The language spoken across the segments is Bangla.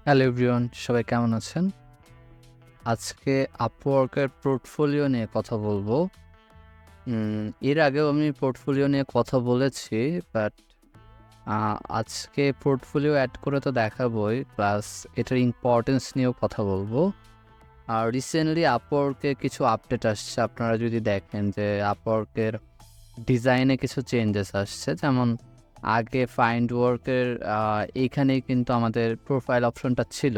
হ্যালো এভরিওয়ান, সবাই কেমন আছেন? আজকে আপওয়ার্কের পোর্টফোলিও নিয়ে কথা বলবো। এর আগেও আমি পোর্টফোলিও নিয়ে কথা বলেছি, বাট আজকে পোর্টফোলিও অ্যাড করে তো দেখাবোই, প্লাস এটার ইম্পর্টেন্স নিয়েও কথা বলবো। আর রিসেন্টলি আপওয়ার্কে কিছু আপডেট আসছে। আপনারা যদি দেখেন যে আপওয়ার্কের ডিজাইনে কিছু চেঞ্জেস আসছে, যেমন আগে ফাইন্ড ওয়ার্কের এইখানেই কিন্তু আমাদের প্রোফাইল অপশনটা ছিল,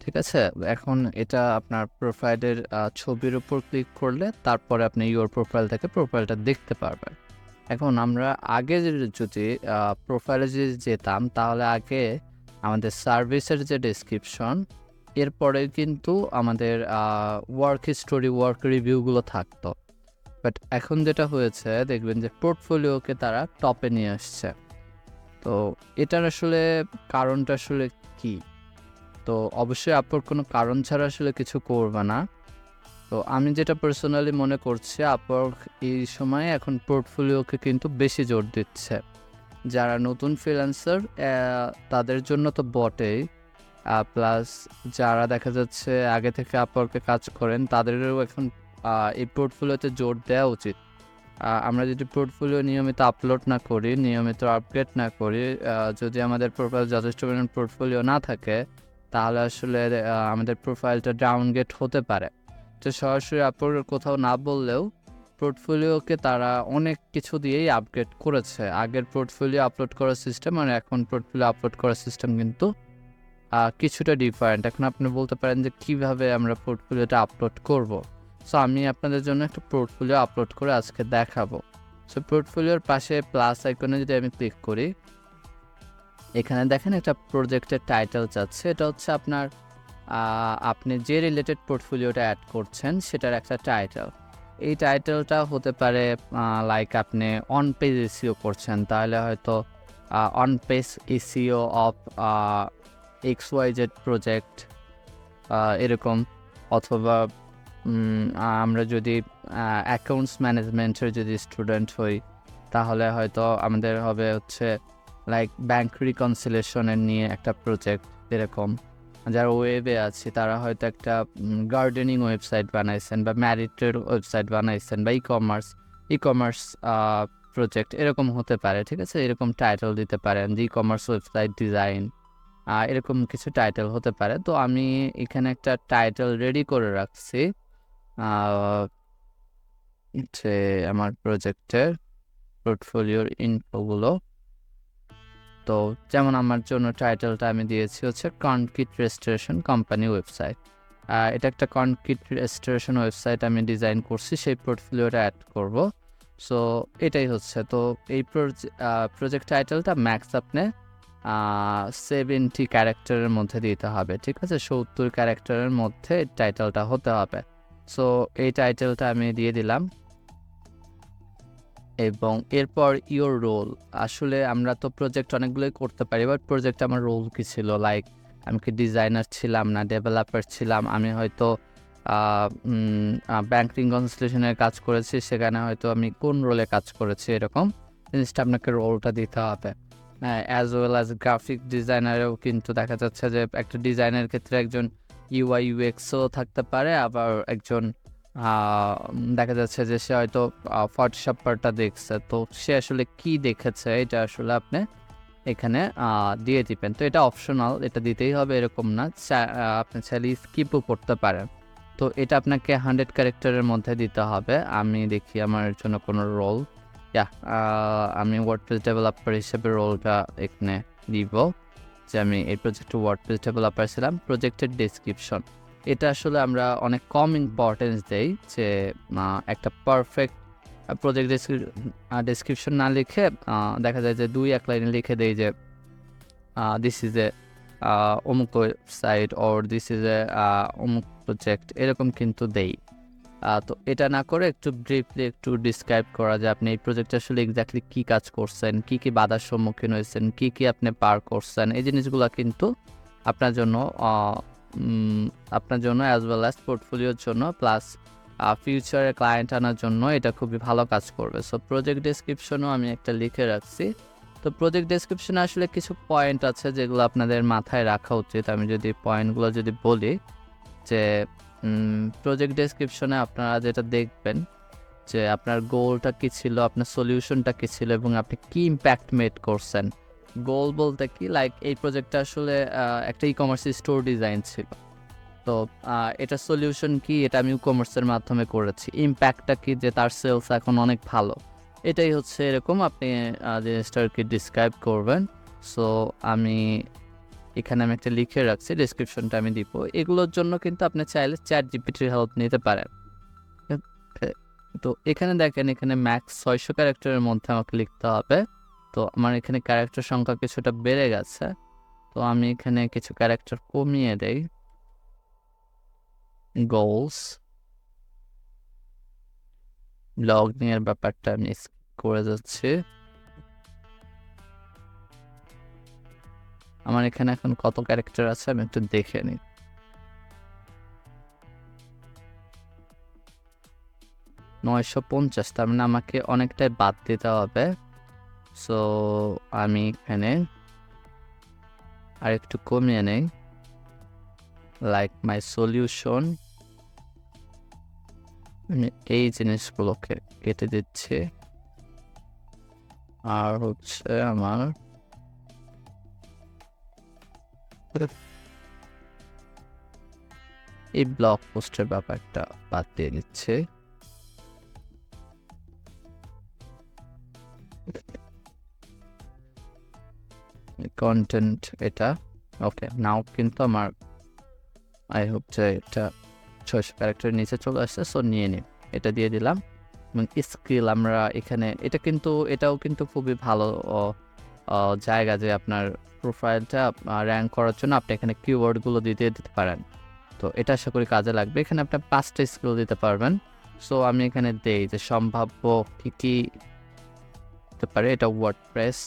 ঠিক আছে? এখন এটা আপনার প্রোফাইলের ছবির উপর ক্লিক করলে তারপরে আপনি ইওর প্রোফাইল থেকে প্রোফাইলটা দেখতে পারবেন। এখন আমরা আগে যদি প্রোফাইলে যদি যেতাম, তাহলে আগে আমাদের সার্ভিসের যে ডেসক্রিপশন, এরপরে কিন্তু আমাদের ওয়ার্ক হিস্টোরি, ওয়ার্ক রিভিউগুলো থাকতো। বাট এখন যেটা হয়েছে, দেখবেন যে পোর্টফোলিওকে তারা টপে নিয়ে আসছে। তো এটার আসলে কারণটা আসলে কী? তো অবশ্যই আপওয়ার্ক কোনো কারণ ছাড়া আসলে কিছু করবে না। তো আমি যেটা পার্সোনালি মনে করছি, আপওয়ার্ক এই সময়ে এখন পোর্টফোলিওকে কিন্তু বেশি জোর দিচ্ছে। যারা নতুন ফ্রিল্যান্সার তাদের জন্য তো বটেই, প্লাস যারা দেখা যাচ্ছে আগে থেকে আপওয়ার্কে কাজ করেন তাদেরও এখন এই পোর্টফোলিওতে জোর দেওয়া উচিত। আমরা যদি পোর্টফোলিও নিয়মিত আপলোড না করি, নিয়মিত আপগ্রেড না করি, যদি আমাদের প্রোফাইল যথেষ্ট পরিমাণ পোর্টফোলিও না থাকে, তাহলে আসলে আমাদের প্রোফাইলটা ডাউনগ্রেড হতে পারে। তো সরাসরি আপলোড কোথাও না বললেও পোর্টফোলিওকে তারা অনেক কিছু দিয়েই আপগ্রেড করেছে। আগের পোর্টফোলিও আপলোড করার সিস্টেম আর এখন পোর্টফোলিও আপলোড করার সিস্টেম কিন্তু কিছুটা ডিফারেন্ট। এখন আপনি বলতে পারেন যে কীভাবে আমরা পোর্টফোলিওটা আপলোড করব। সো আমি আপনাদের জন্য একটা পোর্টফোলিও আপলোড করে আজকে দেখাবো। সো পোর্টফোলিওর পাশে প্লাস আইকনে যদি আমি ক্লিক করি, এখানে দেখেন একটা প্রজেক্টের টাইটেল চাচ্ছে। এটা হচ্ছে আপনার আপনি যে রিলেটেড পোর্টফোলিওটা অ্যাড করছেন সেটার একটা টাইটেল। এই টাইটেলটা হতে পারে লাইক আপনি অন পেজ এসইও করছেন, তাহলে হয়তো on page SEO of XYZ project এরকম। অথবা আমরা যদি অ্যাকাউন্টস ম্যানেজমেন্টের যদি স্টুডেন্ট হই, তাহলে হয়তো আমাদের হবে হচ্ছে লাইক ব্যাংক রিকনসিলেশনের নিয়ে একটা প্রজেক্ট এরকম। যারা ওয়েবে আছে তারা হয়তো একটা গার্ডেনিং ওয়েবসাইট বানাইছেন, বা ম্যারিটের ওয়েবসাইট বানাইছেন, বা ই কমার্স প্রজেক্ট এরকম হতে পারে, ঠিক আছে? এরকম টাইটেল দিতে পারেন যে ই কমার্স ওয়েবসাইট ডিজাইন, এরকম কিছু টাইটেল হতে পারে। তো আমি এখানে একটা টাইটেল রেডি করে রাখছি যে আমার প্রজেক্টের পোর্টফোলিওর ইনফোগুলো। তো যেমন আমার জন্য টাইটেলটা আমি দিয়েছি হচ্ছে কনক্রিট রেস্টোরেশন কোম্পানি ওয়েবসাইট। এটা একটা কনক্রিট রেস্টোরেশন ওয়েবসাইট আমি ডিজাইন করছি, সেই পোর্টফোলিওটা অ্যাড করব। সো এটাই হচ্ছে। তো এই প্রজেক্ট টাইটেলটা ম্যাক্স আপনি 70 ক্যারেক্টারের মধ্যে দিতে হবে, ঠিক আছে? 70 ক্যারেক্টারের মধ্যে টাইটেলটা হতে হবে। সো এই টাইটেলটা আমি দিয়ে দিলাম, এবং এরপর ইওর রোল। আসলে আমরা তো প্রজেক্ট অনেকগুলোই করতে পারি, বাট প্রজেক্টে আমার রোল কী ছিল? লাইক আমি কি ডিজাইনার ছিলাম, না ডেভেলপার ছিলাম? আমি হয়তো ব্যাংক রিকনসিলিয়েশনের কাজ করেছি, সেখানে হয়তো আমি কোন রোলে কাজ করেছি, এরকম জিনিসটা আপনাকে রোলটা দিতে হবে। অ্যাজ ওয়েল অ্যাজ গ্রাফিক ডিজাইনারেও কিন্তু দেখা যাচ্ছে যে একটা ডিজাইনের ক্ষেত্রে একজন ইউআই ইউএক্সও থাকতে পারে, আবার একজন দেখা যাচ্ছে যে সে হয়তো ফটোশপ পার্টটা দেখছে, তো সে আসলে কি দেখেছে এটা আসলে আপনি এখানে দিয়ে দিবেন। তো এটা অপশনাল, এটা দিতেই হবে এরকম না, আপনি চাইলে স্কিপও করতে পারেন। তো এটা আপনাকে 100 ক্যারেক্টারের মধ্যে দিতে হবে। আমি দেখি আমার জন্য কোনো রোল, আমি ওয়ার্ডপ্রেস ডেভেলপার হিসেবে রোলটা এখানে দিব, যে আমি এই প্রজেক্টে ওয়ার্ডপ্রেস ডেভেলপার ছিলাম। প্রজেক্টের ডেসক্রিপশন, এটা আসলে আমরা অনেক কম ইম্পর্টেন্স দেই, যে একটা পারফেক্ট প্রজেক্ট ডেসক্রিপশন না লিখে দেখা যায় যে 2-1 লাইনে লিখে দেই যে দিস ইজ এ অমুক website, or this is a অমুক প্রজেক্ট, এরকম কিন্তু দেই। তো এটা না করে একটু ব্রিফলি একটু ডিসক্রাইব করা যায় আপনি এই প্রজেক্টে আসলে এক্স্যাক্টলি কী কাজ করছেন, কী কী বাধার সম্মুখীন হয়েছেন, কী কী আপনি পার করছেন। এই জিনিসগুলো কিন্তু আপনার জন্য অ্যাজ ওয়েল অ্যাজ পোর্টফোলিওর জন্য, প্লাস ফিউচারে ক্লায়েন্ট আনার জন্য এটা খুবই ভালো কাজ করবে। সো প্রজেক্ট ডেসক্রিপশনও আমি একটা লিখে রাখছি, তো প্রজেক্ট ডেসক্রিপশনে আসলে কিছু পয়েন্ট আছে যেগুলো আপনাদের মাথায় রাখা উচিত। আমি যদি পয়েন্টগুলো যদি বলি যে প্রজেক্ট ডেসক্রিপশনে আপনারা যেটা দেখবেন যে আপনার গোলটা কী ছিল, আপনার সলিউশনটা কী ছিল এবং আপনি কী ইম্প্যাক্ট মেড করছেন। গোল বলতে কি, লাইক এই প্রজেক্টটা আসলে একটা ই কমার্স স্টোর ডিজাইন ছিল, তো এটা সলিউশন কি, এটা আমি কমার্সের মাধ্যমে করেছি। ইম্প্যাক্টটা কি, যে তার সেলস এখন অনেক ভালো। এটাই হচ্ছে এরকম আপনি জিনিসটাকে ডিসক্রাইব করবেন। সো আমি এখানে আমি একটা লিখে রাখছি, ডেসক্রিপশনটা আমি দিব। এগুলোর জন্য কিন্তু আপনি চাইলে চ্যাট জিপিটির হেল্প নিতে পারেন। তো এখানে দেখেন, এখানে ম্যাক্স 600 ক্যারেক্টারের মধ্যে আমাকে লিখতে হবে। তো আমার এখানে ক্যারেক্টার সংখ্যা কিছুটা বেড়ে গেছে, তো আমি এখানে কিছু ক্যারেক্টার কমিয়ে দেই। গোলস, লগইন এর ব্যাপারটা আমি স্কিপ করে যাচ্ছি। আমার এখানে এখন কত ক্যারেক্টার আছে আমি একটু দেখে নিই। 950, তার মানে আমাকে অনেকটাই বাদ দিতে হবে। সো আমি এখানে আর একটু কমিয়ে নেই, লাইক মাই সলিউশন, আমি এই জিনিসগুলোকে কেটে দিচ্ছি। আর হচ্ছে আমার এই ব্লগ পোস্টের ব্যাপারটা বাদ দিয়ে দিচ্ছি। কন্টেন্ট এটা ওকে, নাও কিন্তু আমার আই হোপ যে এটা 600 ক্যারেক্টারের নিচে চলে আসছে। সো নিয়ে নিই, এটা দিয়ে দিলাম। এবং স্কিল আমরা এখানে, এটাও কিন্তু খুবই ভালো জায়গা যে আপনার প্রোফাইলটা র্যাঙ্ক করার জন্য আপনি এখানে কিওয়ার্ডগুলো দিতে পারেন। তো এটা আশা করি কাজে লাগবে। এখানে আপনি 5টা স্কিল দিতে পারবেন। সো আমি এখানে দেই যে সম্ভাব্য কী কী হতে পারে। এটা ওয়ার্ডপ্রেস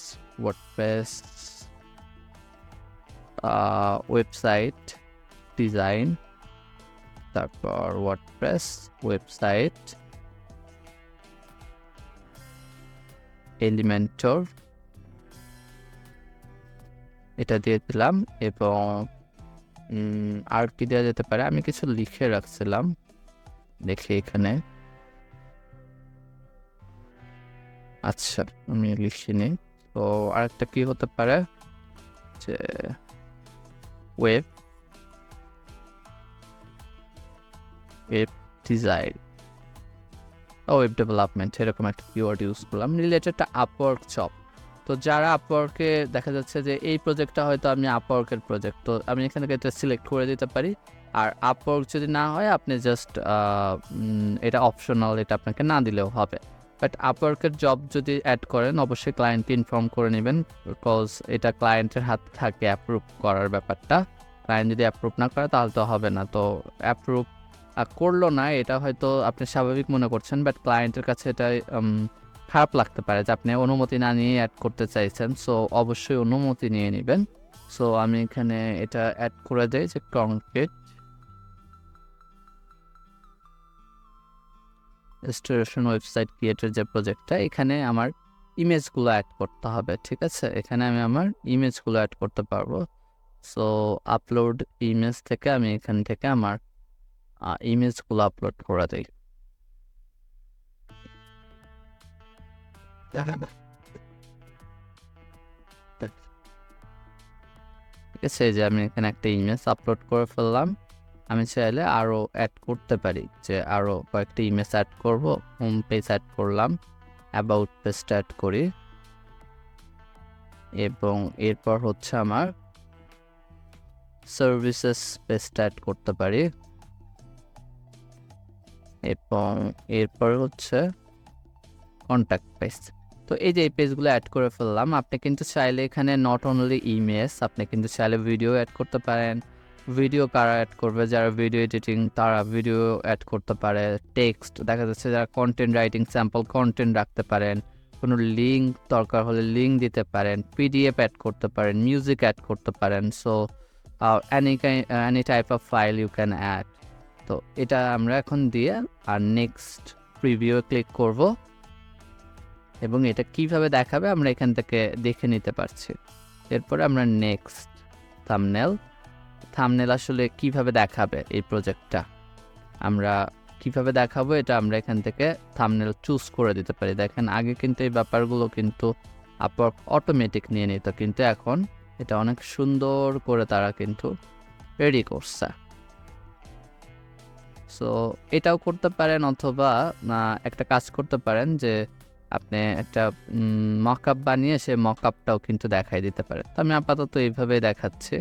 ওয়েবসাইট ডিজাইন, তারপর ওয়ার্ডপ্রেস ওয়েবসাইট, এলিমেন্টর, এটা দিয়ে দিলাম। এবং আর কি দেওয়া যেতে পারে, আমি কিছু লিখে রাখছিলাম, দেখি এখানে। আচ্ছা, আমি লিখিনি। তো আরেকটা কি হতে পারে যে ওয়েব ডিজাইন, ওয়েব ডেভেলপমেন্ট, এরকম একটা কিওয়ার্ড ইউজ করলাম রিলেটেড টু আপওয়ার্ক জব। তো যারা আপওয়ার্কে, দেখা যাচ্ছে যে এই প্রজেক্টটা হয়তো আমি আপওয়ার্কের প্রজেক্ট, তো আমি এখানে এটা সিলেক্ট করে দিতে পারি। আর আপওয়ার্ক যদি না হয় আপনি জাস্ট এটা অপশনাল, এটা আপনাকে না দিলেও হবে। বাট আপওয়ার্কের জব যদি অ্যাড করেন অবশ্যই ক্লায়েন্টকে ইনফর্ম করে নেবেন, বিকজ এটা ক্লায়েন্টের হাতে থাকে অ্যাপ্রুভ করার ব্যাপারটা। ক্লায়েন্ট যদি অ্যাপ্রুভ না করে তাহলে তো হবে না। তো অ্যাপ্রুভ করলো না, এটা হয়তো আপনি স্বাভাবিক মনে করছেন, বাট ক্লায়েন্টের কাছে এটা খারাপ লাগতে পারে যে আপনি অনুমতি না নিয়ে অ্যাড করতে চাইছেন। সো অবশ্যই অনুমতি নিয়ে নেবেন। সো আমি এখানে এটা অ্যাড করে দেই যে কংক্রিট রেস্টোরেশন ওয়েবসাইট ক্রিয়েটের যে প্রজেক্টটা, এখানে আমার ইমেজগুলো অ্যাড করতে হবে। ঠিক আছে, এখানে আমি আমার ইমেজগুলো অ্যাড করতে পারবো। সো আপলোড ইমেজ থেকে আমি এখান থেকে আমার ইমেজগুলো আপলোড করে দিই। ঠিক আছে, যে আমি এখানে একটা ইমেজ আপলোড করে ফেললাম। আমি চাইলে আরও অ্যাড করতে পারি, যে আরও কয়েকটা ইমেজ অ্যাড করব। হোম পেজ অ্যাড করলাম, অ্যাবাউট পেজটা অ্যাড করি, এবং এরপর হচ্ছে আমার সার্ভিসেস পেজটা অ্যাড করতে পারি, এবং এরপর হচ্ছে কন্ট্যাক্ট পেজ। তো এই যে এই পেজগুলো অ্যাড করে ফেললাম। আপনি কিন্তু চাইলে এখানে নট অনলি ইমেজ, আপনি কিন্তু চাইলে ভিডিও অ্যাড করতে পারেন। ভিডিও কারা অ্যাড করবে, যারা ভিডিও এডিটিং তারা ভিডিও অ্যাড করতে পারে। টেক্সট, দেখা যাচ্ছে যারা কন্টেন্ট রাইটিং, স্যাম্পল কন্টেন্ট রাখতে পারেন। কোনো লিঙ্ক দরকার হলে লিঙ্ক দিতে পারেন। পিডিএফ অ্যাড করতে পারেন, মিউজিক অ্যাড করতে পারেন। So any type of file you can add. তো এটা আমরা এখন দিয়ে আর নেক্সট প্রিভিউ ক্লিক করব, এবং এটা কিভাবে দেখাবে আমরা এখান থেকে দেখে নিতে পারছি। এরপরে আমরা নেক্সট থাম্বনেল আসলে কিভাবে দেখাবে এই প্রজেক্টটা আমরা কিভাবে দেখাবো এটা আমরা এখান থেকে থাম্বনেল চুজ করে দিতে পারি। দেখেন আগে কিন্তু এই ব্যাপারগুলো কিন্তু আপওয়ার্ক অটোমেটিক নিয়ে নিত, কিন্তু এখন এটা অনেক সুন্দর করে তারা কিন্তু রেডি করছে। সো এটাও করতে পারেন, অথবা একটা কাজ করতে পারেন যে আপনি একটা মকআপ বানিয়ে সে মকআপটাও কিন্তু দেখাই দিতে পারেন। তো আমি আপাতত এইভাবে দেখাচ্ছি।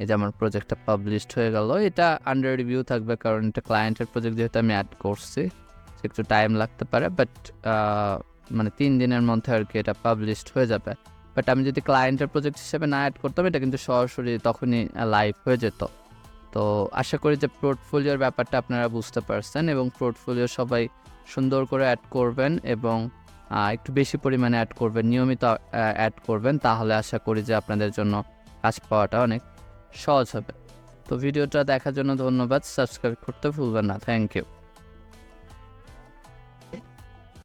এই যে আমার প্রজেক্টটা পাবলিশড হয়ে গেল। এটা আন্ডার রিভিউ থাকবে কারণ এটা ক্লায়েন্টের প্রজেক্ট যেহেতু আমি অ্যাড করছি, একটু টাইম লাগতে পারে, বাট মানে 3 দিনের মধ্যে আর কি এটা পাবলিশড হয়ে যাবে। বাট আমি যদি ক্লায়েন্টের প্রজেক্ট হিসেবে না অ্যাড করতাম, এটা কিন্তু সরাসরি তখনই লাইভ হয়ে যেত। তো আশা করি যে পোর্টফোলিওর ব্যাপারটা আপনারা বুঝতে পারছেন, এবং পোর্টফোলিও সবাই সুন্দর করে অ্যাড করবেন এবং একটু বেশি পরিমাণে অ্যাড করবেন, নিয়মিত অ্যাড করবেন, তাহলে আশা করি যে আপনাদের জন্য কাজ পাওয়াটা অনেক সহজ হবে। তো ভিডিওটা দেখার জন্য ধন্যবাদ, সাবস্ক্রাইব করতে ভুলবেন না। Thank you.